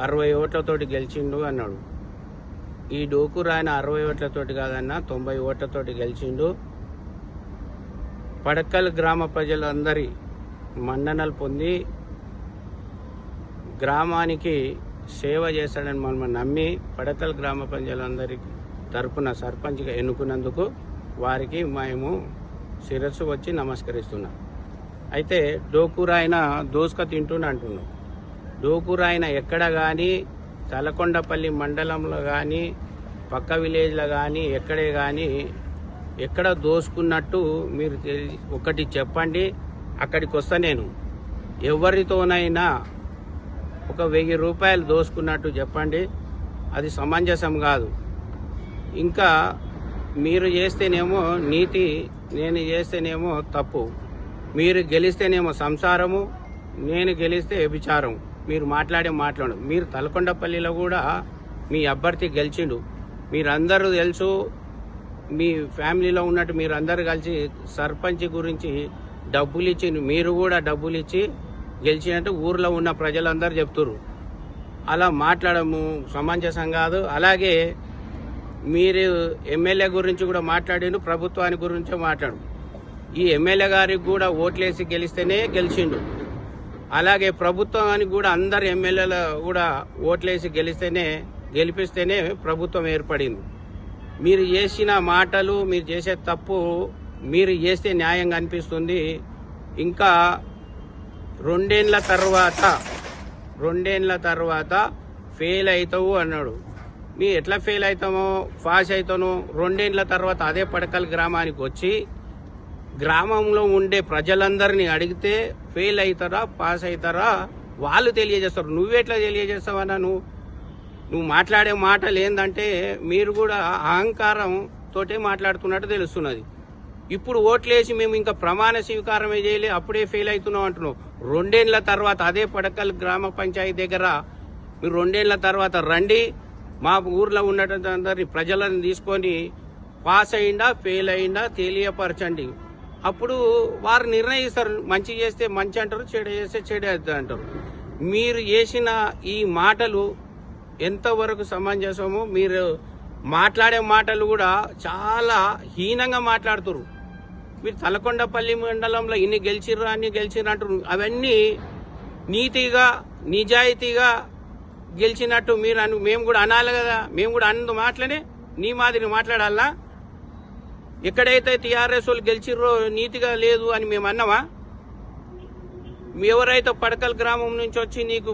60 ఓట్లతోటి గెలిచిండు అన్నాడు. ఈ డోకూరు ఆయన 60 ఓట్లతోటి కాదన్నా 90 ఓట్లతోటి గెలిచిండు. పడక్కల్ గ్రామ ప్రజలందరి మన్ననలు పొంది గ్రామానికి సేవ చేస్తాడని మనం నమ్మి పడక్కల్ గ్రామ ప్రజలందరి తరపున సర్పంచ్గా ఎన్నుకున్నందుకు వారికి మేము శిరస్సు వచ్చి నమస్కరిస్తున్నాం. అయితే డోకూరు ఆయన దోసుక తింటూనే అంటున్నాం. డోకూరు ఆయన ఎక్కడ కానీ తలకొండపల్లి మండలంలో కానీ పక్క విలేజ్లో కానీ ఎక్కడే కానీ ఎక్కడ దోసుకున్నట్టు మీరు ఒకటి చెప్పండి, అక్కడికి వస్తా. నేను ఎవరితోనైనా ఒక 1000 రూపాయలు దోసుకున్నట్టు చెప్పండి, అది సమంజసం కాదు. ఇంకా మీరు చేస్తేనేమో నీతి, నేను చేస్తేనేమో తప్పు. మీరు గెలిస్తేనేమో సంసారము, నేను గెలిస్తే వ్యభిచారం. మీరు మాట్లాడు. మీరు తలకొండపల్లిలో కూడా మీ అభ్యర్థి గెలిచిండు, మీరందరూ తెలుసు. మీ ఫ్యామిలీలో ఉన్నట్టు మీరందరూ కలిసి సర్పంచ్ గురించి డబ్బులు ఇచ్చి, మీరు కూడా డబ్బులు ఇచ్చి గెలిచినట్టు ఊర్లో ఉన్న ప్రజలందరూ చెప్తున్నారు. అలా మాట్లాడము సమంజసం కాదు. అలాగే మీరు ఎమ్మెల్యే గురించి కూడా మాట్లాడిండు, ప్రభుత్వానికి గురించి మాట్లాడు. ఈ ఎమ్మెల్యే గారికి కూడా ఓట్లేసి గెలిస్తేనే గెలిచిండు. అలాగే ప్రభుత్వానికి కూడా అందరు ఎమ్మెల్యేలు కూడా ఓట్లేసి గెలిపిస్తేనే ప్రభుత్వం ఏర్పడింది. మీరు చేసిన మాటలు, మీరు చేసే తప్పు, మీరు చేస్తే న్యాయంగా అనిపిస్తుంది. ఇంకా రెండేళ్ల తర్వాత ఫెయిల్ అవుతావు అన్నాడు. మీ ఎట్లా ఫెయిల్ అవుతామో, పాస్ అవుతాను. 2 ఏళ్ల తర్వాత అదే పడకల్ గ్రామానికి వచ్చి గ్రామంలో ఉండే ప్రజలందరినీ అడిగితే ఫెయిల్ అవుతారా పాస్ అవుతారా వాళ్ళు తెలియజేస్తారు. నువ్వెట్లా తెలియజేస్తావన్నా? నువ్వు మాట్లాడే మాటలు ఏందంటే మీరు కూడా అహంకారం తోటే మాట్లాడుతున్నట్టు తెలుస్తున్నది. ఇప్పుడు ఓట్లేసి మేము ఇంకా ప్రమాణ స్వీకారమే చేయలే, అప్పుడే ఫెయిల్ అవుతున్నాం అంటున్నావు. 2 ఏళ్ల తర్వాత అదే పడకల్ గ్రామ పంచాయతీ దగ్గర మీరు 2 ఏళ్ల తర్వాత రండి, మా ఊర్లో ఉన్నటువంటి ప్రజలను తీసుకొని పాస్ అయిందా ఫెయిల్ అయిందా తెలియపరచండి. అప్పుడు వారు నిర్ణయిస్తారు. మంచి చేస్తే మంచి అంటారు, చెడు చేస్తే చెడు అంటారు. మీరు చేసిన ఈ మాటలు ఎంతవరకు సమంజసమో, మీరు మాట్లాడే మాటలు కూడా చాలా హీనంగా మాట్లాడుతున్నారు. మీరు తలకొండపల్లి మండలంలో ఇన్ని గెలిచిర్రు అన్ని గెలిచిర్రు అంటారు. అవన్నీ నీతిగా నిజాయితీగా గెలిచినట్టు మేము కూడా అనాలి కదా. మేము కూడా అన్న మాటలనే నీ మాదిరి మాట్లాడాలా? ఎక్కడైతే టీఆర్ఎస్ వాళ్ళు గెలిచిర్రో నీతిగా లేదు అని మేము అన్నామా? ఎవరైతే పడకల్ గ్రామం నుంచి వచ్చి నీకు